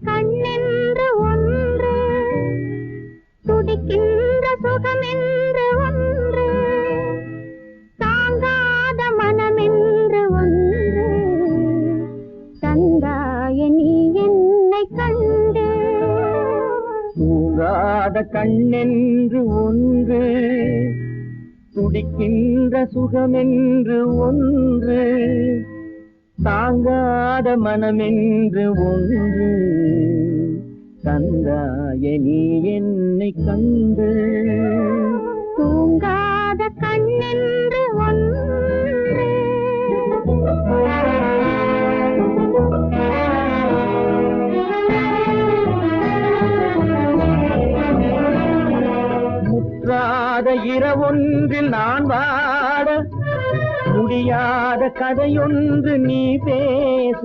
கண்ணென்று ஒன்று, துடிக்கின்ற சுகமென்று ஒன்று, தாங்காத மனமென்று ஒன்று, தந்தாய நீ என்னை கண்டு. தூங்காத கண்ணென்று ஒன்று, துடிக்கின்ற சுகமென்று ஒன்று, தாங்காத மனமென்று ஒன்று, தந்தாய நீ என்னை கண்டு. தூங்காத கண்ணென்று ஒன்று. முற்றாத இரவொன்றில் நான் வாட, முடியாத கதையொன்று நீ பேச,